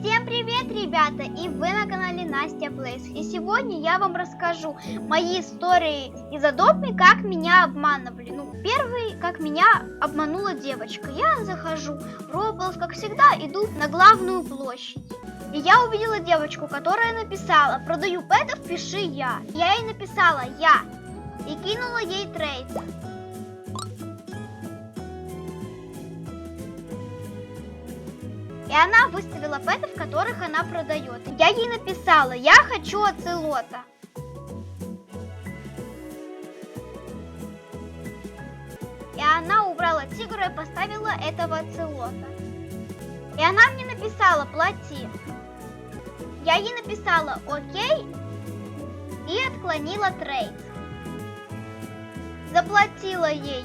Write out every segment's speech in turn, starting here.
Всем привет, ребята! И вы на канале Настя Плейс. И сегодня я вам расскажу мои истории из Adobe, как меня обманывали. Первый, как меня обманула девочка. Я захожу в Roblox, как всегда, иду на главную площадь. И я увидела девочку, которая написала: продаю пэтов, пиши я. Я ей написала я и кинула ей трейд. И она выставила пэтов, которых она продает. Я ей написала: я хочу оцелота. И она убрала тигра и поставила этого оцелота. И она мне написала: плати. Я ей написала окей и отклонила трейд. Заплатила ей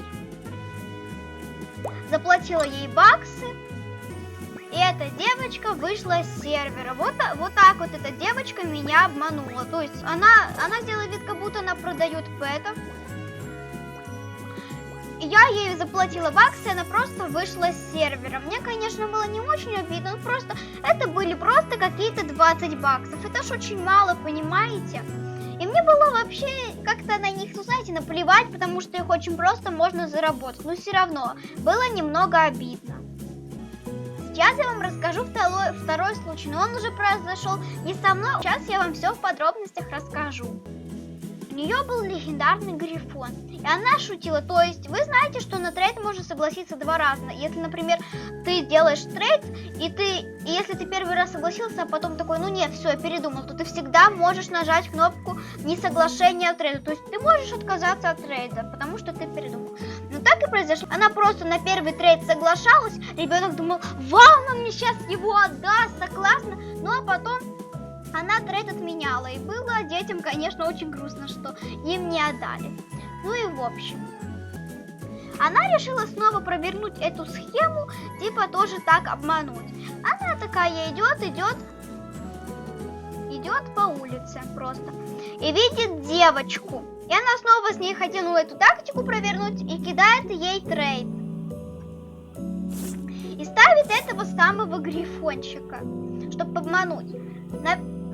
баксы. И эта девочка вышла с сервера. Вот так вот эта девочка меня обманула. То есть она сделала вид, как будто она продает пэтов. Я ей заплатила баксы, она просто вышла с сервера. Мне, конечно, было не очень обидно, но просто это были просто какие-то 20 баксов. Это ж очень мало, понимаете? И мне было вообще как-то на них, знаете, наплевать, потому что их очень просто можно заработать. Но все равно было немного обидно. Сейчас я вам расскажу второй случай, но он уже произошел не со мной. Сейчас я вам все в подробностях расскажу. У нее был легендарный грифон, и она шутила. То есть вы знаете, что на трейд можно согласиться два раза. Если, например, ты делаешь трейд, и если ты первый раз согласился, а потом такой: ну нет, все, я передумал, то ты всегда можешь нажать кнопку несоглашения от трейда. То есть ты можешь отказаться от трейда, потому что ты передумал. Но так и произошло. Она просто на первый трейд соглашалась. Ребенок думал: вау, она мне сейчас его отдаст, так классно. Ну а потом она трейд отменяла. И было детям, конечно, очень грустно, что им не отдали. Ну и в общем, она решила снова провернуть эту схему, типа тоже так обмануть. Она такая идет по улице просто. И видит девочку. И она снова с ней хотела эту тактику провернуть и кидает ей трейд. И ставит этого самого грифончика, чтобы обмануть.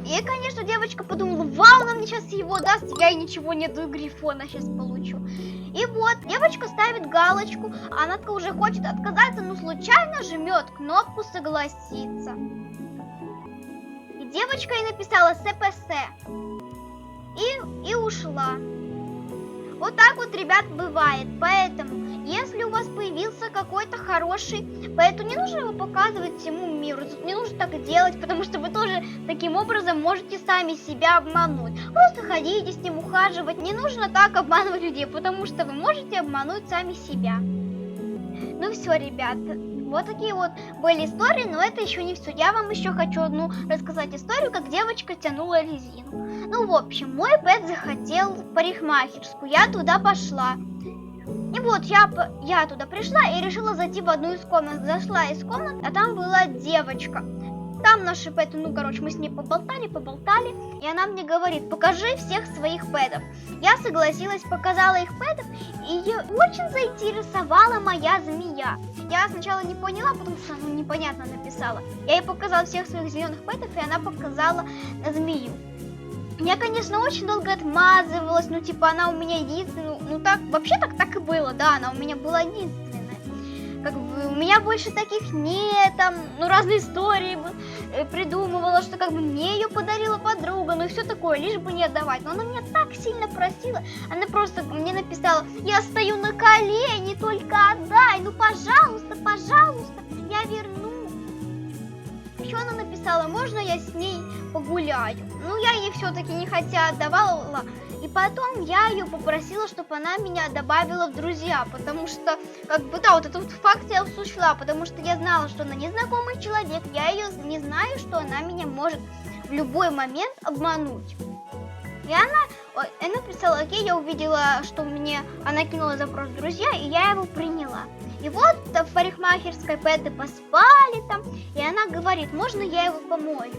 И, конечно, девочка подумала: вау, она мне сейчас его даст, я ей ничего не даю, грифона сейчас получу. И вот, девочка ставит галочку, она уже хочет отказаться, но случайно жмет кнопку согласиться. И девочка ей написала СПС. И ушла. Вот так вот, ребят, бывает. Поэтому, если у вас появился какой-то хороший пэт, то не нужно его показывать всему миру. Не нужно так делать, потому что вы тоже таким образом можете сами себя обмануть. Просто ходите с ним, ухаживать. Не нужно так обманывать людей, потому что вы можете обмануть сами себя. Ну все, ребят. Вот такие вот были истории, но это еще не все. Я вам еще хочу одну рассказать историю, как девочка тянула резину. Ну, в общем, мой пэт захотел в парикмахерскую, я туда пошла. И вот я туда пришла и решила зайти в одну из комнат. Зашла из комнат, а там была девочка. Там наши пэты, мы с ней поболтали, и она мне говорит: покажи всех своих пэтов. Я согласилась, показала их пэтов, и ее очень заинтересовала моя змея. Я сначала не поняла, потому что она непонятно написала. Я ей показала всех своих зеленых пэтов, и она показала змею. Я, конечно, очень долго отмазывалась, она у меня единственная, вообще так и было, да, она у меня была единственная. У меня больше таких нет, разные истории придумывала, что мне ее подарила подруга, и все такое, лишь бы не отдавать. Но она меня так сильно просила, она просто мне написала: я стою на колени, только отдай, пожалуйста, я верну. Еще она написала: можно я с ней погуляю? Я ей все-таки не хотя отдавала. И потом я ее попросила, чтобы она меня добавила в друзья, потому что, вот этот факт я учла, потому что я знала, что она незнакомый человек, я ее не знаю, что она меня может в любой момент обмануть. И она написала окей, я увидела, что она кинула запрос в друзья, и я его приняла. И вот в парикмахерской пэты поспали там, и она говорит: можно я его помою?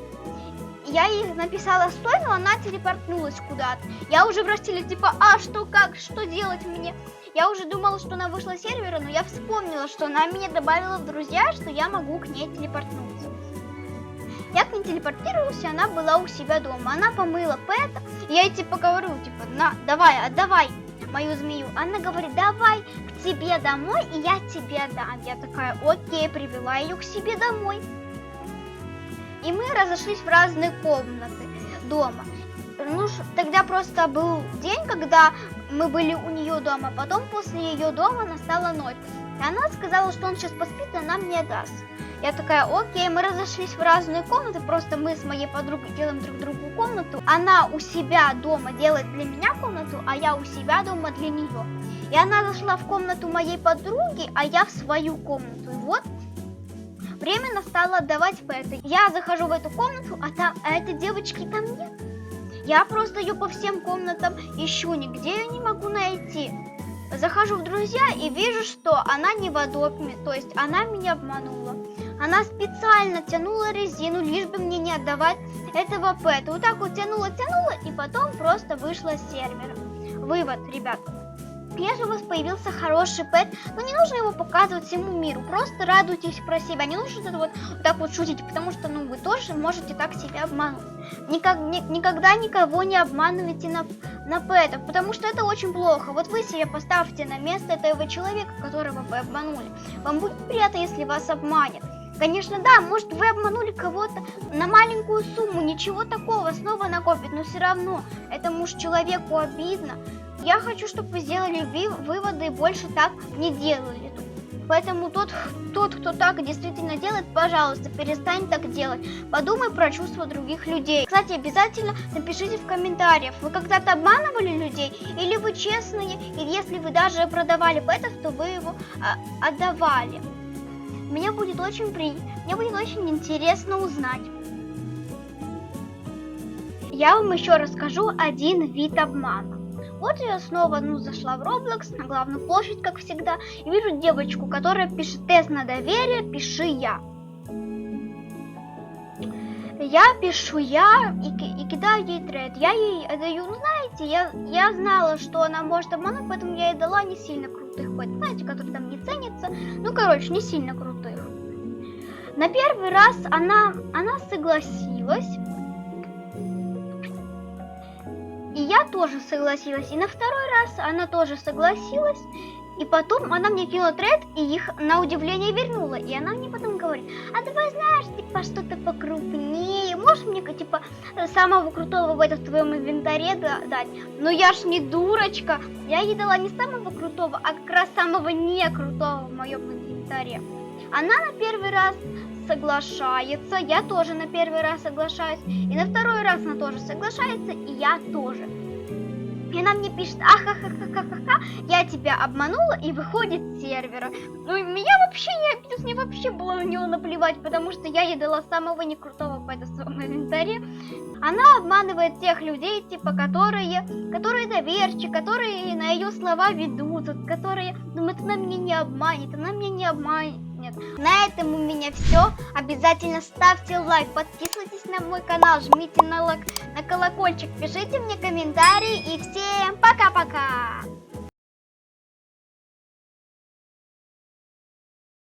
Я ей написала стой, но она телепортнулась куда-то. Я уже в расстеле что делать мне? Я уже думала, что она вышла с сервера, но я вспомнила, что она меня добавила в друзья, что я могу к ней телепортнуться. Я, не телепортировалась, и она была у себя дома. Она помыла Пэта. Я ей типа говорю, типа, на, давай, отдавай мою змею. Она говорит, давай к тебе домой, и я тебе дам. Я такая, окей, привела ее к себе домой. И мы разошлись в разные комнаты дома. Ну, тогда просто был день, когда мы были у нее дома. Потом после ее дома настала ночь. И она сказала, что он сейчас поспит, и она мне даст. Я такая, окей, мы разошлись в разные комнаты. Просто мы с моей подругой делаем друг другу комнату. Она у себя дома делает для меня комнату, а я у себя дома для нее. И она зашла в комнату моей подруги, а я в свою комнату. И вот время настало отдавать Пэта. Я захожу в эту комнату, а этой девочки там нет. Я просто ее по всем комнатам ищу, нигде ее не могу найти. Захожу в друзья и вижу, что она не в адопе, то есть она меня обманула. Она специально тянула резину, лишь бы мне не отдавать этого Пэта. Вот так вот тянула, и потом просто вышла с сервера. Вывод, ребят. Если у вас появился хороший пэт, ну не нужно его показывать всему миру, просто радуйтесь про себя, не нужно это вот так вот шутить, потому что ну вы тоже можете так себя обмануть. Никогда никого не обманывайте на пэтов, потому что это очень плохо. Вот вы себя поставьте на место этого человека, которого вы обманули. Вам будет приятно, если вас обманят. Конечно, да, может вы обманули кого-то на маленькую сумму, ничего такого, снова накопит, но все равно этому же человеку обидно. Я хочу, чтобы вы сделали выводы и больше так не делали. Поэтому тот, кто так действительно делает, пожалуйста, перестань так делать. Подумай про чувства других людей. Кстати, обязательно напишите в комментариях, вы когда-то обманывали людей, или вы честные, и если вы даже продавали пэтов, то вы его отдавали. Мне будет очень интересно узнать. Я вам еще расскажу один вид обмана. Вот я снова зашла в Roblox на главную площадь, как всегда, и вижу девочку, которая пишет тест на доверие, пиши я. Я пишу я и кидаю ей тред. Я ей даю, ну знаете, я знала, что она может обмануть, поэтому я ей дала не сильно крутых пэт, знаете, которые там не ценятся. Ну, короче, не сильно крутых. На первый раз она согласилась. И я тоже согласилась. И на второй раз она тоже согласилась. И потом она мне кинула тред и их на удивление вернула. И она мне потом говорит, а давай знаешь, типа что-то покрупнее. Можешь мне типа самого крутого в этом твоем инвентаре дать? Но я ж не дурочка. Я ей дала не самого крутого, а как раз самого не крутого в моем инвентаре. Она на первый раз соглашается, я тоже на первый раз соглашаюсь, и на второй раз она тоже соглашается, и я тоже. И она мне пишет, ахахахахаха, я тебя обманула, и выходит с сервера. Ну, меня вообще не обиделось, мне вообще было на него наплевать, потому что я ей дала самого некрутого в этом своем инвентаре. Она обманывает тех людей, типа, которые доверчивы, которые на ее слова ведутся, которые, ну, это она меня не обманет, она меня не обманет. Нет. На этом у меня все. Обязательно ставьте лайк, подписывайтесь на мой канал, жмите на колокольчик, пишите мне комментарии и всем пока-пока!